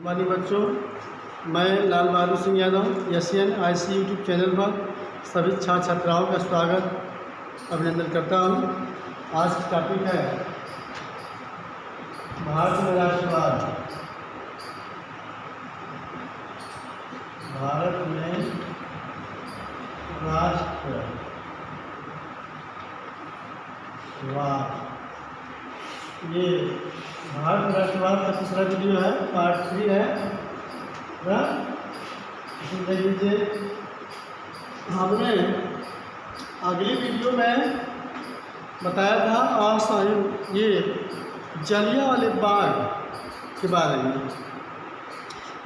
मानी बच्चों, मैं Lal Bahadur Singh Yadav Asian IC YouTube channel पर सभी छात्र छात्राओं का स्वागत अभिनंदन करता हूँ। आज की टॉपिक है भारत में राष्ट्रवाद। भारत में राष्ट्रवाद ये भारत में राष्ट्रवाद का तीसरा वीडियो है, पार्ट 3 है। इसमें देख लीजिए, हमने अगली वीडियो में बताया था असहयोग ये जलियांवाले बाग के बारे में।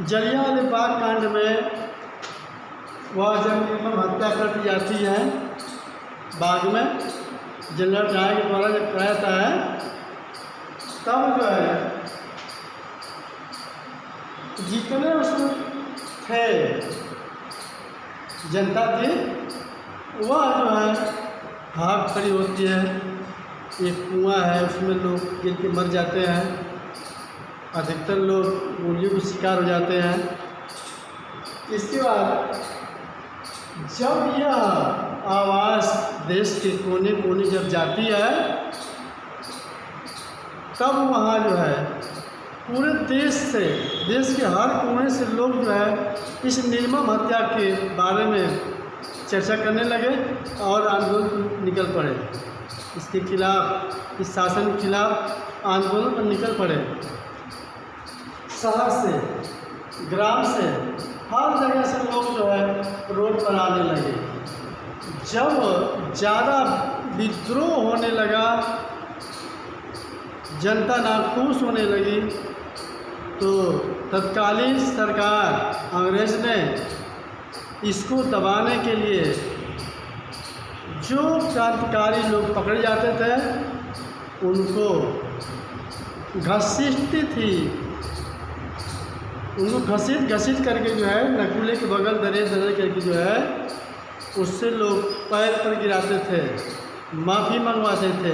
जलियांवाले बाग कांड में वह जब निर्मम हत्या कर दी जाती है बाग में, जनरल डायर के द्वारा जब कराया जाता है, तब जो है जितने उसमें थे जनता थी वह जो है भाग खड़ी होती है। एक कुआं है, उसमें लोग गिर के मर जाते हैं, अधिकतर लोग गोलियों के शिकार हो जाते हैं। इसके बाद जब यह आवाज़ देश के कोने कोने जब जाती है, तब वहाँ जो है पूरे देश से, देश के हर कोने से लोग जो है इस निर्मम हत्या के बारे में चर्चा करने लगे और आंदोलन निकल पड़े। इसके खिलाफ, इस शासन के खिलाफ आंदोलन पर निकल पड़े। शहर से, ग्राम से, हर जगह से लोग जो है रोड पर आने लगे। जब ज़्यादा विद्रोह होने लगा, जनता नाखुश होने लगी, तो तत्कालीन सरकार अंग्रेज़ ने इसको दबाने के लिए जो क्रांतिकारी लोग पकड़े जाते थे उनको घसीटती थी। उनको घसीट करके जो है नकुले के बगल दरे करके जो है उससे लोग पैर पर गिराते थे, माफ़ी मंगवाते थे,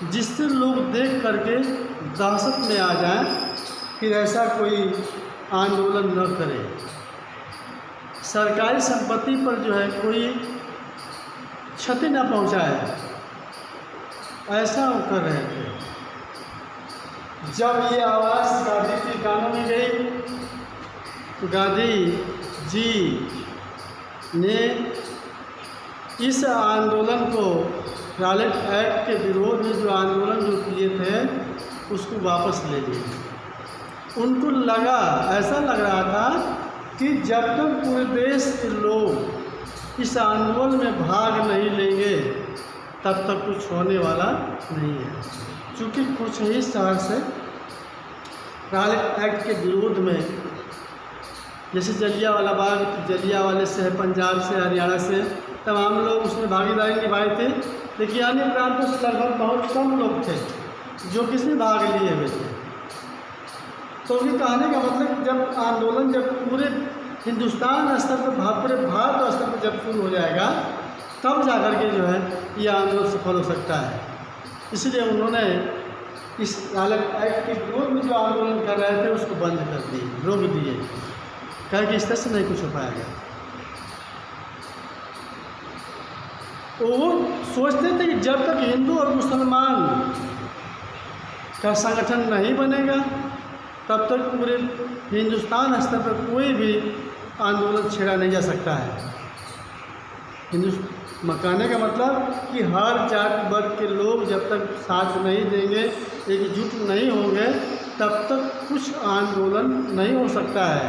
जिससे लोग देख करके दहशत में आ जाएं, फिर ऐसा कोई आंदोलन न करे। सरकारी संपत्ति पर जो है कोई क्षति न पहुंचाए, ऐसा वो कर रहे थे। जब ये आवाज़ गांधी के कानों में गई, तो गांधी जी ने इस आंदोलन को, रॉलेट एक्ट के विरोध में जो आंदोलन जो किए थे, उसको वापस ले लिए। उनको लगा, ऐसा लग रहा था कि जब तक पूरे देश के लोग इस आंदोलन में भाग नहीं लेंगे, तब तक कुछ होने वाला नहीं है। चूँकि कुछ ही शहर से रॉलेट एक्ट के विरोध में, जैसे जलियांवाला बाग, जलियांवाले से है, पंजाब से, हरियाणा से, तमाम लोग उसमें भागीदारी निभाए थे। लेकिन अन्य प्रांतों से लगभग बहुत कम लोग थे जो किसमें भाग लिए हुए थे। तो ये कहने का मतलब, जब आंदोलन जब पूरे हिंदुस्तान स्तर पर, पूरे भारत स्तर पर जब शुरू हो जाएगा, तब जाकर के जो है ये आंदोलन सफल हो सकता है। इसलिए उन्होंने इस रॉलेट एक्ट के विरोध में जो आंदोलन कर रहे थे उसको बंद कर दिए, रोक दिए, कहा कि इस तरह से नहीं कुछ हो पाएगा। वो सोचते थे कि जब तक हिंदू और मुसलमान का संगठन नहीं बनेगा, तब तक पूरे हिंदुस्तान स्तर पर कोई भी आंदोलन छेड़ा नहीं जा सकता है। कहने का मतलब कि हर जाति वर्ग के लोग जब तक साथ नहीं देंगे, एकजुट नहीं होंगे, तब तक कुछ आंदोलन नहीं हो सकता है।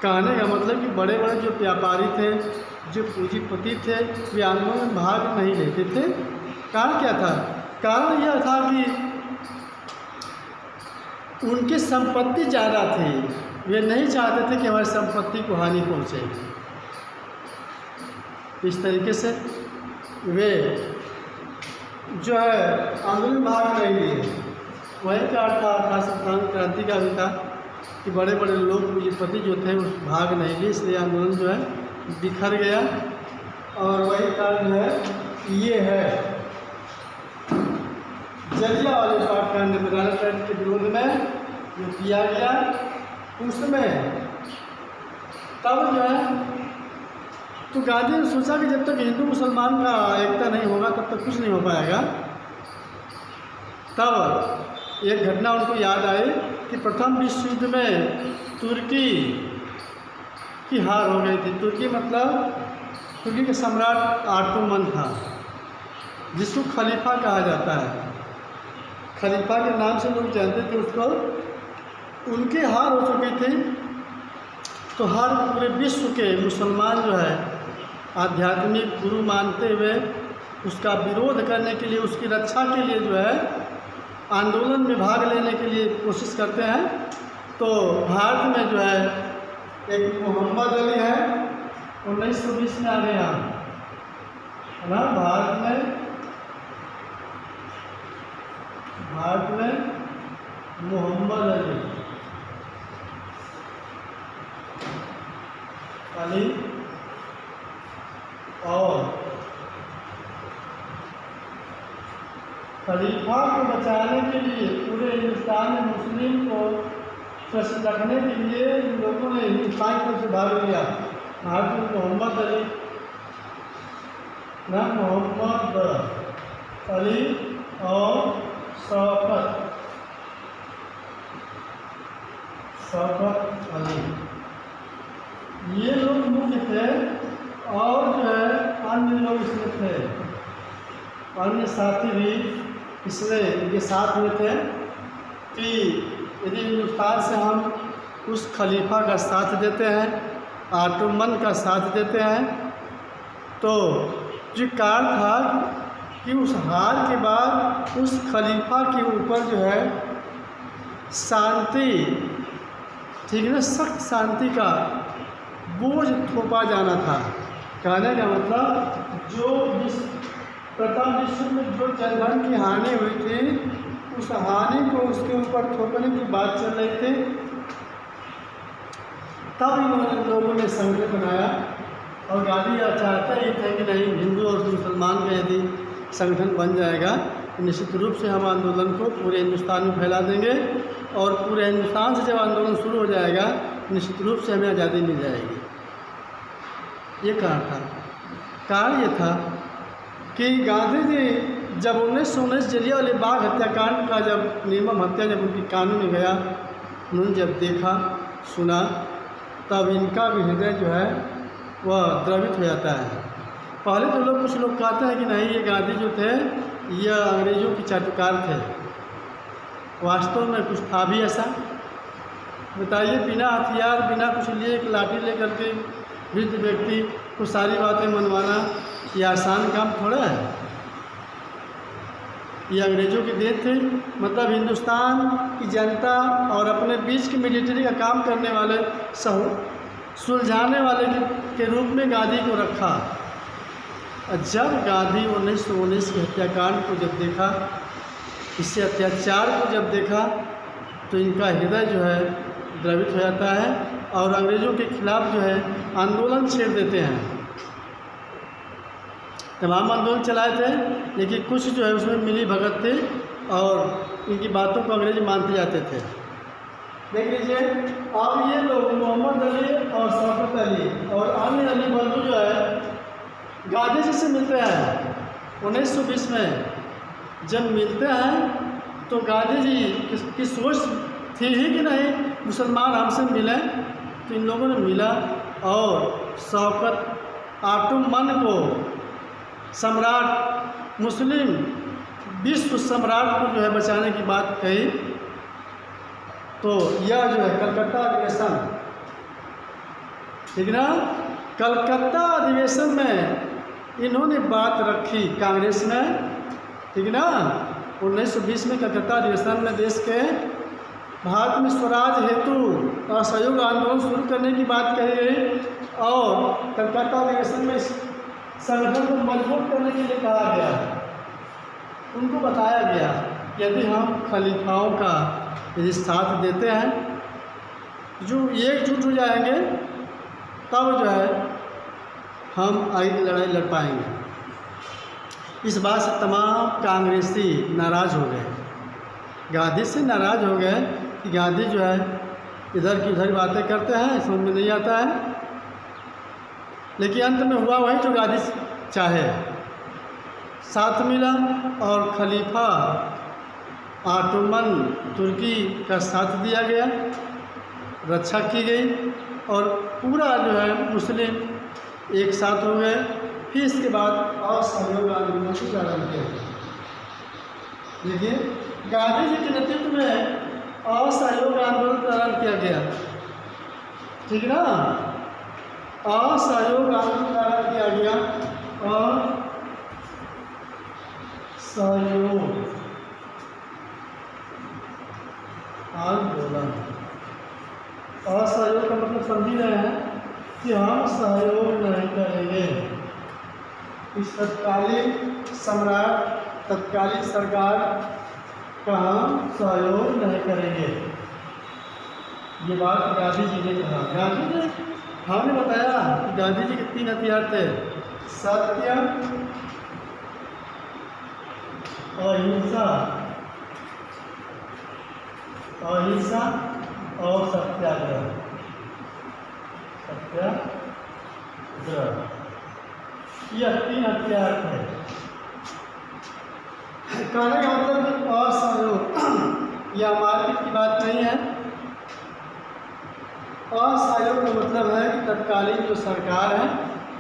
कहने का मतलब कि बड़े बड़े जो व्यापारी थे, जो पूंजीपति थे, वे आंदोलन में भाग नहीं लेते थे। कारण क्या था? कारण यह था कि उनकी संपत्ति ज़्यादा थी, वे नहीं चाहते थे कि हमारी संपत्ति को हानि पहुँचे। इस तरीके से वे जो है आंदोलन में भाग नहीं लिए। वही कारण था संतान क्रांति का भी था कि बड़े बड़े लोग पूंजीपति जो थे उस भाग नहीं लिए, इसलिए आंदोलन जो है बिखर गया। और वही कारण है ये है जलियांवाले बाग कांड के विरोध में जो किया गया उसमें तब जो है तो गांधी ने सोचा कि जब तक हिंदू मुसलमान का एकता नहीं होगा तब तक कुछ नहीं हो पाएगा। तब एक घटना उनको याद आई कि प्रथम विश्व युद्ध में तुर्की की हार हो गई थी। तुर्की मतलब तुर्की के सम्राट आटोमन था, जिसको खलीफा कहा जाता है। खलीफा के नाम से लोग जानते थे उसको। उनकी हार हो चुकी थी, तो हर पूरे विश्व के मुसलमान जो है आध्यात्मिक गुरु मानते हुए उसका विरोध करने के लिए, उसकी रक्षा के लिए जो है आंदोलन में भाग लेने के लिए कोशिश करते हैं। तो भारत में जो है एक मोहम्मद अली है, 1920 में आ गए यहाँ, है ना। भारत में मोहम्मद अली और खलीफा को बचाने के लिए पूरे हिंदुस्तान में मुस्लिम को सुरक्षित रखने के लिए इन लोगों ने हिंदुस्तान की तरफ से भाग लिया। भारत में मोहम्मद अली और शौकत अली, ये लोग मुख्य थे। और जो है अन्य लोग इसमें थे, अन्य साथी भी इसमें इनके साथ में थे कि यदि हिंदुस्तान से हम उस खलीफा का साथ देते हैं, आटोमन का साथ देते हैं, तो जो कारण था कि उस हार के बाद उस खलीफा के ऊपर जो है शांति, ठीक है ना, सख्त शांति का बोझ थोपा जाना था। कहने का मतलब जो प्रथम विश्व में जो जनधन की हानि हुई थी, उस हानि को उसके ऊपर थोपने की बात चल रही थी। तब इन लोगों ने संगठन बनाया और गांधी चाहते ही थे कि नहीं, हिंदू और मुसलमान का यदि संगठन बन जाएगा तो निश्चित रूप से हम आंदोलन को पूरे हिंदुस्तान में फैला देंगे और पूरे हिंदुस्तान से जब आंदोलन शुरू हो जाएगा निश्चित रूप से हमें आज़ादी मिल जाएगी। ये कारण था। कारण ये था कि गांधी जी जब 1919 जलियांवाला बाग हत्याकांड का जब निर्मम हत्या जब उनकी कानों में गया, उन्होंने जब देखा सुना, तब इनका भी हृदय जो है वह द्रवित हो जाता है। पहले तो लोग कुछ लोग कहते हैं कि नहीं, ये गांधी जो थे यह अंग्रेज़ों की चाटुकार थे। वास्तव में कुछ था भी ऐसा। बताइए, बिना हथियार बिना कुछ लिए एक लाठी लेकर के वृद्ध व्यक्ति को सारी बातें मनवाना ये आसान काम थोड़ा है। ये अंग्रेज़ों की देन थी। मतलब हिंदुस्तान की जनता और अपने बीच की मिलिट्री का काम करने वाले सुलझाने वाले के रूप में गांधी को रखा। जब गांधी 1919 के हत्याकांड को जब देखा, इससे अत्याचार को जब देखा, तो इनका हृदय जो है द्रवित हो जाता है और अंग्रेज़ों के खिलाफ जो है आंदोलन छेड़ देते हैं। तमाम आंदोलन चलाए थे, लेकिन कुछ जो है उसमें मिली भगत थे और इनकी बातों को अंग्रेज मानते जाते थे। देख लीजिए, अब ये लोग मोहम्मद अली और शौकत अली और अन्य अली बंधु जो है गांधी जी से मिलते हैं 1920 में। जब मिलते हैं तो गांधी जी की सोच थी ही कि नहीं मुसलमान हमसे मिलें, तो इन लोगों ने मिला और शौकत आटोमन को सम्राट, मुस्लिम विश्व सम्राट को जो है बचाने की बात कही। तो यह जो है कलकत्ता अधिवेशन, ठीक ना, कलकत्ता अधिवेशन में इन्होंने बात रखी कांग्रेस में, ठीक ना। 1920 में कलकत्ता अधिवेशन में देश के भारत में स्वराज हेतु असहयोग आंदोलन शुरू करने की बात कही गई और कलकत्ता अधिवेशन में संगठन को मजबूत करने के लिए कहा गया। उनको बताया गया कि यदि हम खलीफाओं का यदि साथ देते हैं, जो एकजुट हो जाएंगे, तब जो है हम आगे की लड़ाई लड़ पाएंगे। इस बात से तमाम कांग्रेसी नाराज़ हो गए, गांधी से नाराज़ हो गए कि गांधी जो है इधर की उधर बातें करते हैं, समझ में नहीं आता है, लेकिन अंत में हुआ वही जो गांधी चाहे। साथ मिला और खलीफा ऑटोमन तुर्की का साथ दिया गया, रक्षा की गई और पूरा जो है मुस्लिम एक साथ हो गए। फिर इसके बाद असहयोग आंदोलन को प्रारंभ किया। देखिए गांधी जी के नेतृत्व में असहयोग आंदोलन प्रारंभ किया गया, ठीक ना। असहयोग आंदोलन प्रारंभ किया गया और सहयोग आंदोलन, असहयोग का मतलब समझ रहे हैं कि हम सहयोग नहीं करेंगे, इस तत्कालीन सम्राट तत्कालीन सरकार का हम सहयोग नहीं करेंगे। ये बात गांधी जी ने कहा। गांधी जी हमने बताया कि गांधी जी के 3 हथियार थे, सत्य, अहिंसा, अहिंसा और सत्याग्रह। सत्याग्रह यह 3 हथियार थे। कहने का मतलब असहयोग, यह मारपीट की बात नहीं है। असहयोग का मतलब है कि तत्कालीन जो सरकार है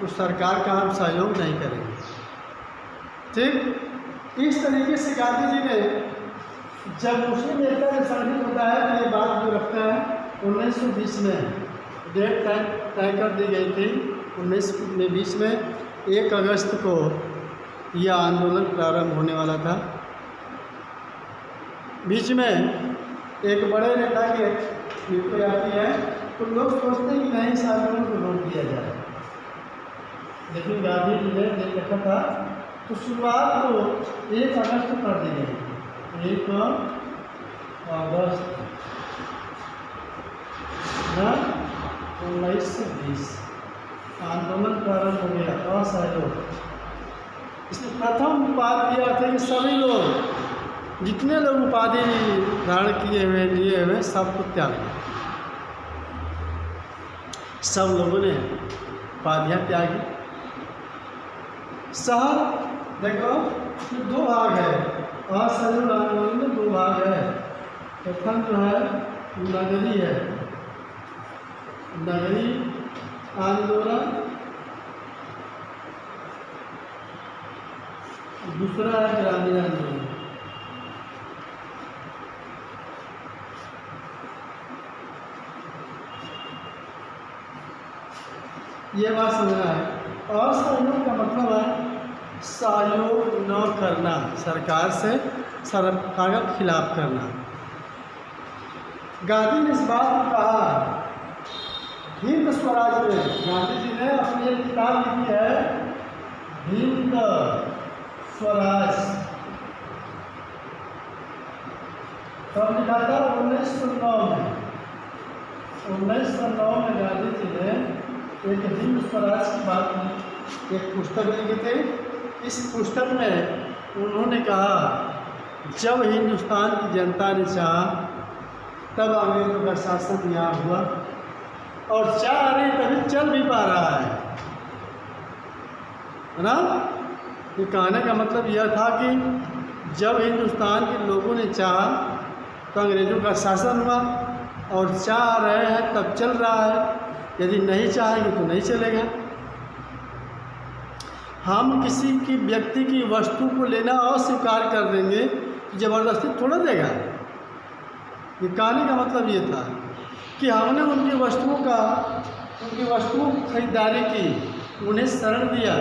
उस सरकार का हम सहयोग नहीं करेंगे, ठीक। इस तरीके से गांधी जी ने जब मुस्लिम एकता में संगठित होता है तो ये बात जो रखता है 1920 में डेट तय कर दी गई थी। 1920 में 1 अगस्त को यह आंदोलन प्रारंभ होने वाला था। बीच में एक बड़े नेता के मृत्यु आती है तो लोग सोचते हैं कि नहीं इस आंदोलन को रोक दिया जाए, लेकिन गांधी जी ने देख रखा था तो शुरुआत को 1 अगस्त कर दी गई। 1 अगस्त 1920 आंदोलन प्रारंभ हो गया। असहयोग इसमें प्रथम उपाधि दिया था कि सभी लोग, जितने लोग उपाधि धारण किए हुए लिए हुए सबको त्याग दिया। सब लोगों ने उपाधियाँ त्यागी। शहर देखो 2 भाग है, असहयोग आंदोलन में 2 भाग है। प्रथम जो है नगरी है, नगरी आंदोलन, दूसरा है ग्रामीण आंदोलन। ये बात समझना है। असहयोग का मतलब है सहयोग न करना, सरकार से सरकार का खिलाफ करना। गांधी ने इस बात को कहा हिंद स्वराज में। गांधी जी ने अपनी एक किताब लिखी है हिंद स्वराज, कब लिखा था? 1909 में। 1909 में गांधी जी ने एक हिंद स्वराज की बात की, एक पुस्तक लिखी थी। इस पुस्तक में उन्होंने कहा जब हिंदुस्तान की जनता ने चाहा तब अंग्रेजों का शासन यहाँ हुआ, और चाह रही तभी चल भी पा रहा है ना। ये कहने का मतलब यह था कि जब हिंदुस्तान के लोगों ने चाहा तो अंग्रेज़ों का शासन हुआ, और चाह रहे हैं तब चल रहा है, यदि नहीं चाहेंगे तो नहीं चलेगा। हम किसी की व्यक्ति की वस्तु को लेना अस्वीकार कर देंगे तो ज़बरदस्ती थोड़ा देगा। ये कहने का मतलब ये था कि हमने उनकी वस्तुओं की खरीदारी की, उन्हें शरण दिया,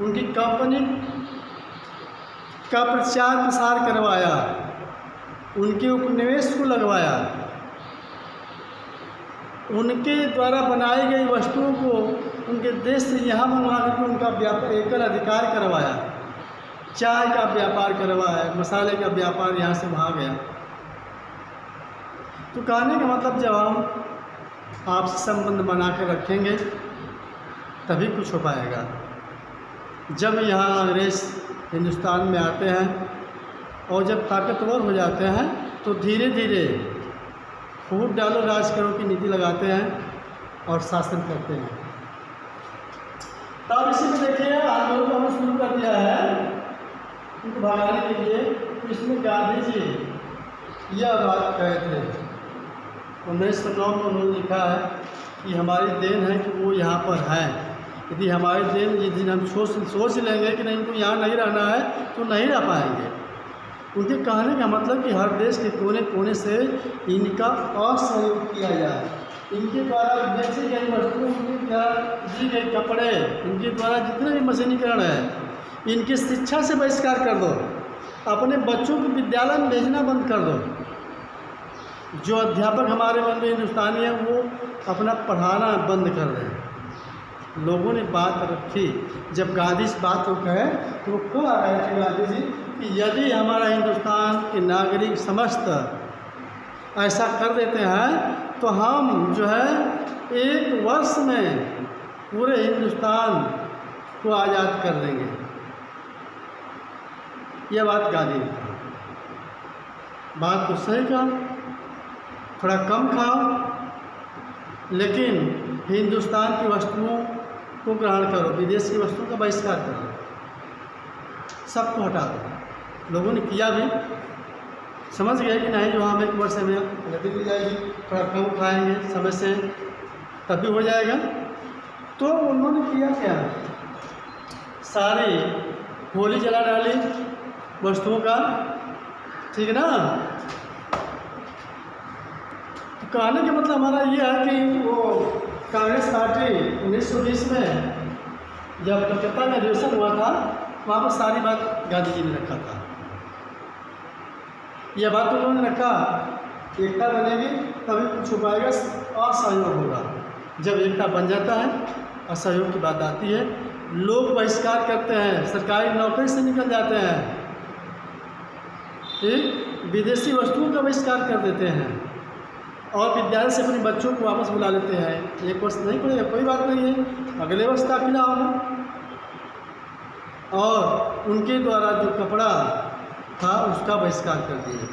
उनकी कंपनी का प्रचार प्रसार करवाया, उनके उपनिवेश को लगवाया, उनके द्वारा बनाई गई वस्तुओं को उनके देश से यहाँ मंगवा करके उनका एकल अधिकार करवाया, चाय का व्यापार करवाया, मसाले का व्यापार यहाँ से वहाँ गया। तो कहने का मतलब जब हम आपसे संबंध बना कर रखेंगे तभी कुछ हो पाएगा। जब यहाँ अंग्रेज़ हिंदुस्तान में आते हैं और जब ताकतवर हो जाते हैं तो धीरे धीरे फूट डालो राज करो की नीति लगाते हैं और शासन करते हैं। तब इसी में देखिए आंदोलन को हमने शुरू कर दिया है उनको भगाने के लिए। तो इसमें गांधी जी यह बात कहे थे 1909 में उन्होंने लिखा है कि हमारी देन है कि वो यहाँ पर हैं। यदि हमारी देन जिस दिन हम सोच लेंगे कि नहीं इनको यहाँ नहीं रहना है तो नहीं रह पाएंगे। उनके कहने का मतलब कि हर देश के कोने कोने से इनका असहयोग किया जाए, इनके द्वारा बेची गई वस्तुओं, इनके द्वारा दी गए कपड़े, इनके द्वारा जितने भी मशीनीकरण है, इनकी शिक्षा से बहिष्कार कर दो, अपने बच्चों को विद्यालय में भेजना बंद कर दो। जो अध्यापक हमारे मन में हिंदुस्तानी है वो अपना पढ़ाना बंद कर दें। लोगों ने बात रखी, जब गांधी इस बात को कहे तो वो कह रहे थे गांधी जी कि यदि हमारा हिंदुस्तान के नागरिक समस्त ऐसा कर देते हैं तो हम जो है 1 वर्ष में पूरे हिंदुस्तान को आज़ाद कर देंगे। यह बात गांधी ने कहा। बात तो सही कहा, थोड़ा कम खाओ लेकिन हिंदुस्तान की वस्तुओं को ग्रहण करो, विदेश की वस्तुओं का बहिष्कार करो, सबको हटा दो। लोगों ने किया भी, समझ गए कि नहीं जो हम 1 वर्ष में आज़ादी मिल जाएगी, थोड़ा कम खाएंगे समय से तब भी हो जाएगा। तो उन्होंने किया क्या, सारी होली जला डाली वस्तुओं का, ठीक है ना। तो कहने का मतलब हमारा ये है कि वो कांग्रेस पार्टी 1920 में जब कलकत्ता में अधिवेशन हुआ था वहाँ पर सारी बात गांधी जी ने रखा था। यह बात उन्होंने रखा, एकता बनेगी तभी कुछ हो पाएगा, असहयोग होगा। जब एकता बन जाता है, असहयोग की बात आती है, लोग बहिष्कार करते हैं, सरकारी नौकरी से निकल जाते हैं, ठीक, विदेशी वस्तुओं का बहिष्कार कर देते हैं और विद्यालय से अपने बच्चों को वापस बुला लेते हैं। 1 वर्ष नहीं पड़ेगा, कोई बात नहीं है, अगले वर्ष दाखिला होगा। और उनके द्वारा जो कपड़ा था उसका बहिष्कार कर दिए।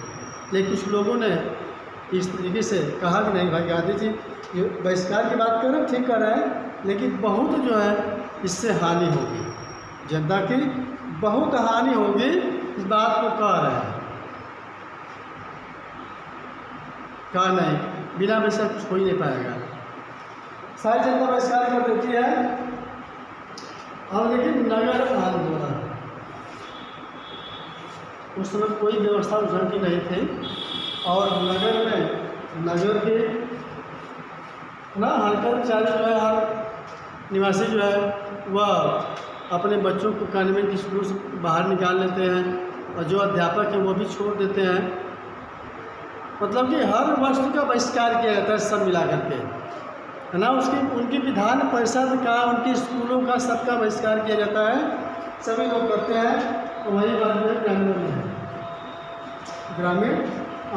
लेकिन कुछ लोगों ने इस तरीके से कहा कि नहीं भाई गांधी जी ये बहिष्कार की बात कर रहे हैं, ठीक कर रहे हैं, लेकिन बहुत जो है इससे हानि होगी, जनता की बहुत हानि होगी, इस बात को कह रहे हैं। कहा नहीं, बिना वैसा कुछ हो ही नहीं पाएगा, सारी जनता बहिष्कार कर देती है। अब लेकिन नगर आंदोलन, उस समय कोई व्यवस्था उस ढंग की नहीं थी और नगर में नगर के ना हर कर्मचारी जो है, हर निवासी जो है वह अपने बच्चों को कॉन्वेंट स्कूल से बाहर निकाल लेते हैं और जो अध्यापक हैं वो भी छोड़ देते हैं। मतलब कि हर वस्तु का बहिष्कार किया जाता है सब मिला करके, है ना। उसकी उनकी विधान परिषद का, उनके स्कूलों का, सबका बहिष्कार किया जाता है, सभी लोग करते हैं। तो वही बात जो ग्रामीण में है, ग्रामीण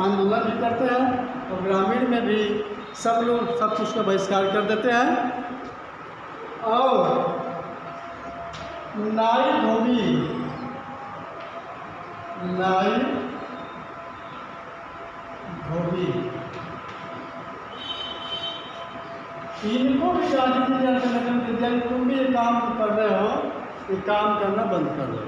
आंदोलन भी करते हैं और ग्रामीण में भी सब लोग सब कुछ का बहिष्कार कर देते हैं। और नाई धोबी, नाई धोबी, इनको भी गांधी जी ने दिया, तुम भी ये काम कर रहे हो, ये काम करना बंद कर दो।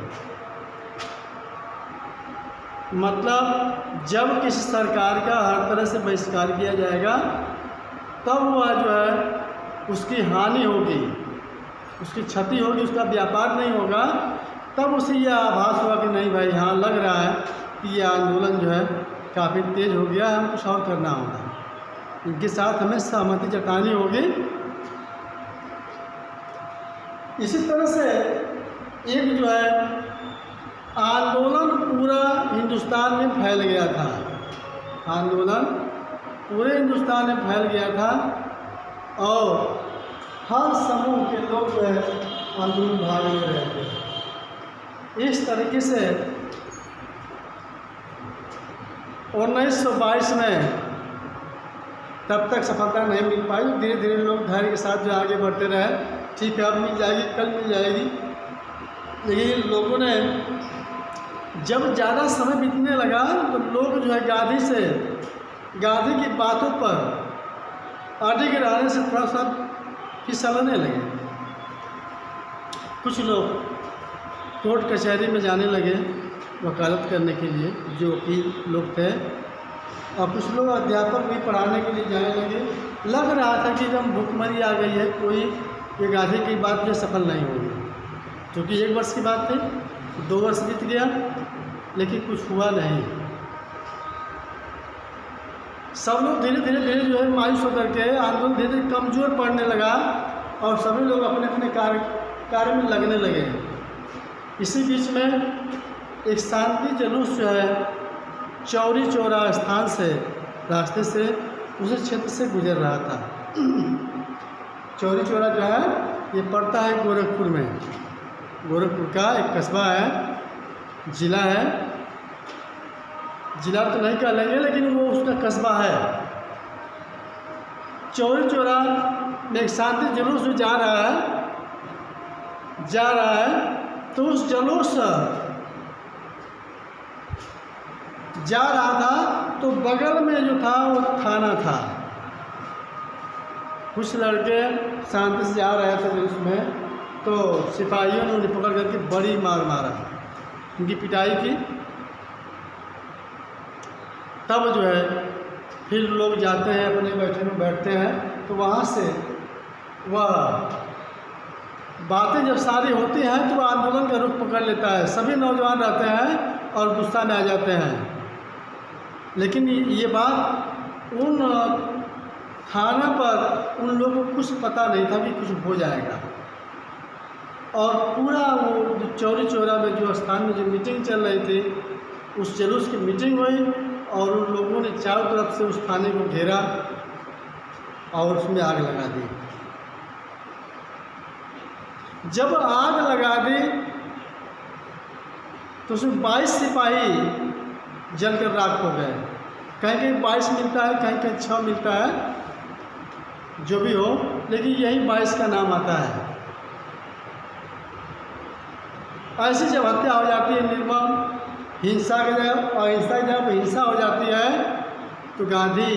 मतलब जब किसी सरकार का हर तरह से बहिष्कार किया जाएगा तब वह जो है उसकी हानि होगी, उसकी क्षति होगी, उसका व्यापार नहीं होगा। तब उसे यह आभास होगा कि नहीं भाई हाँ लग रहा है कि यह आंदोलन जो है काफ़ी तेज हो गया, हम कुछ और करना होगा, इनके साथ हमें सहमति जतानी होगी। इसी तरह से एक जो है आंदोलन पूरा हिंदुस्तान में फैल गया था, आंदोलन पूरे हिंदुस्तान में फैल गया था और हर समूह के लोग जो है आंदोलन भाग ले रहे थे। इस तरीके से 1922 में तब तक सफलता नहीं मिल पाई, धीरे धीरे लोग धैर्य के साथ जो आगे बढ़ते रहे, ठीक है अब मिल जाएगी, कल मिल जाएगी। लेकिन लोगों ने जब ज़्यादा समय बीतने लगा तो लोग जो है गांधी से गांधी की बातों पर अड़िग रहने से थोड़ा सा फिसलने लगे। कुछ लोग कोर्ट कचहरी में जाने लगे वकालत करने के लिए, जो वकील लोग थे, और कुछ लोग अध्यापक भी पढ़ाने के लिए जाने लगे। लग रहा था कि एकदम भूखमरी आ गई है, कोई ये गांधी की बात जो सफल नहीं होगी, क्योंकि 1 वर्ष की बात थी, 2 वर्ष बीत गया लेकिन कुछ हुआ नहीं। सब लोग धीरे धीरे जो है मायूस होकर के आंदोलन धीरे धीरे कमज़ोर पड़ने लगा और सभी लोग अपने अपने कार्य में लगने लगे। इसी बीच में एक शांति जुलूस जो है चौरी चौरा स्थान से, रास्ते से, उस क्षेत्र से गुजर रहा था। चौरी चौरा जो है ये पड़ता है गोरखपुर में। गोरखपुर का एक कस्बा है, ज़िला है, ज़िला तो नहीं कह लेंगे लेकिन वो उसका कस्बा है। चौरी चौरा में एक शांति जुलूस जो जा रहा है तो उस जुलूस जा रहा था तो बगल में जो था वो थाना था। कुछ लड़के शांति से जा रहे थे जुलूस में, तो सिपाहियों ने उन्हें पकड़ करके बड़ी मार मारा, उनकी पिटाई की। तब जो है फिर लोग जाते हैं अपने बैठे में बैठते हैं, तो वहाँ से वह बातें जब सारी होती हैं तो आंदोलन का रुख पकड़ लेता है। सभी नौजवान रहते हैं और गुस्सा में आ जाते हैं, लेकिन ये बात उन थाना पर उन लोगों को कुछ पता नहीं था कि कुछ हो जाएगा। और पूरा वो चौरी चौरा में जो स्थान में जो मीटिंग चल रही थी, उस जुलूस की मीटिंग हुई और उन लोगों ने चारों तरफ से उस थाने को घेरा और उसमें आग लगा दी। जब आग लगा दी तो उसमें 22 सिपाही जलकर राख हो गए। कहीं कहीं 22 मिलता है, कहीं कहीं 6 मिलता है, जो भी हो, लेकिन यही 22 का नाम आता है। ऐसी जब हत्या हो जाती है निर्मम, हिंसा की जगह अहिंसा की जगह हिंसा हो जाती है, तो गांधी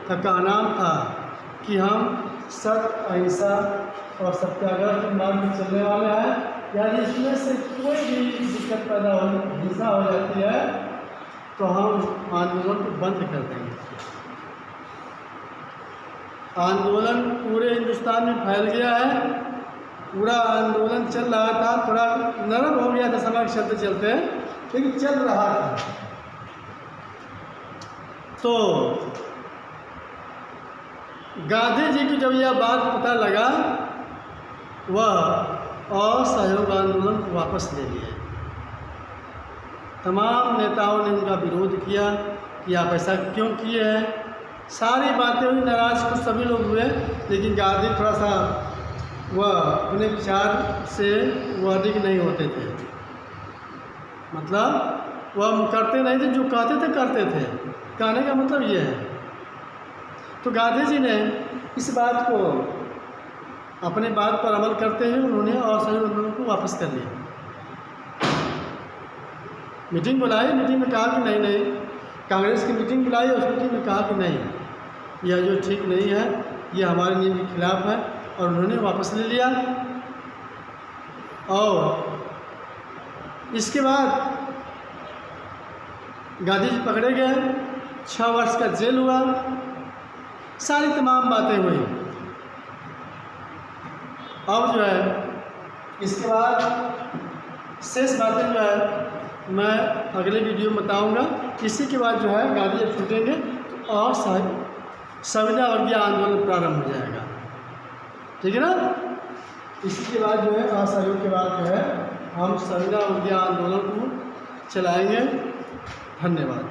का नाम था कि हम सत्य, अहिंसा और सत्याग्रह के मार्ग में चलने वाले हैं। यानी इसमें से कोई भी दिक्कत पैदा हो, हिंसा हो जाती है, तो हम आंदोलन को बंद कर देंगे। आंदोलन पूरे हिंदुस्तान में फैल गया है, पूरा आंदोलन चल रहा था। थोड़ा नरम हो गया था समय के चलते चलते, लेकिन चल रहा था। तो गांधी जी को जब यह बात पता लगा, वह असहयोग आंदोलन को वापस ले लिए। तमाम नेताओं ने उनका विरोध किया कि आप ऐसा क्यों किए हैं। सारी बातें हुई, नाराज कुछ सभी लोग हुए, लेकिन गांधी थोड़ा सा वह अपने विचार से वह अधिक नहीं होते थे। मतलब वह करते नहीं थे, जो कहते थे करते थे। कहने का मतलब ये है। तो गांधी जी ने इस बात को, अपने बात पर अमल करते हुए उन्होंने असहयोग आंदोलन को वापस कर लिया। मीटिंग बुलाई, मीटिंग में कहा कि नहीं, कांग्रेस की मीटिंग बुलाई, उस मीटिंग में कहा कि नहीं, यह जो ठीक नहीं है, यह हमारे नियम के खिलाफ है, और उन्होंने वापस ले लिया। और इसके बाद गांधी जी पकड़े गए, 6 वर्ष का जेल हुआ, सारी तमाम बातें हुई। अब जो है इसके बाद शेष बातें जो है मैं अगले वीडियो में बताऊंगा। इसी के बाद जो है गांधी जब छूटेंगे तो संविदा अवज्ञा आंदोलन प्रारंभ हो जाएगा, ठीक है ना। इसी के बाद जो है असहयोग के बाद जो है हम संविदा अवज्ञा आंदोलन को चलाएंगे। धन्यवाद।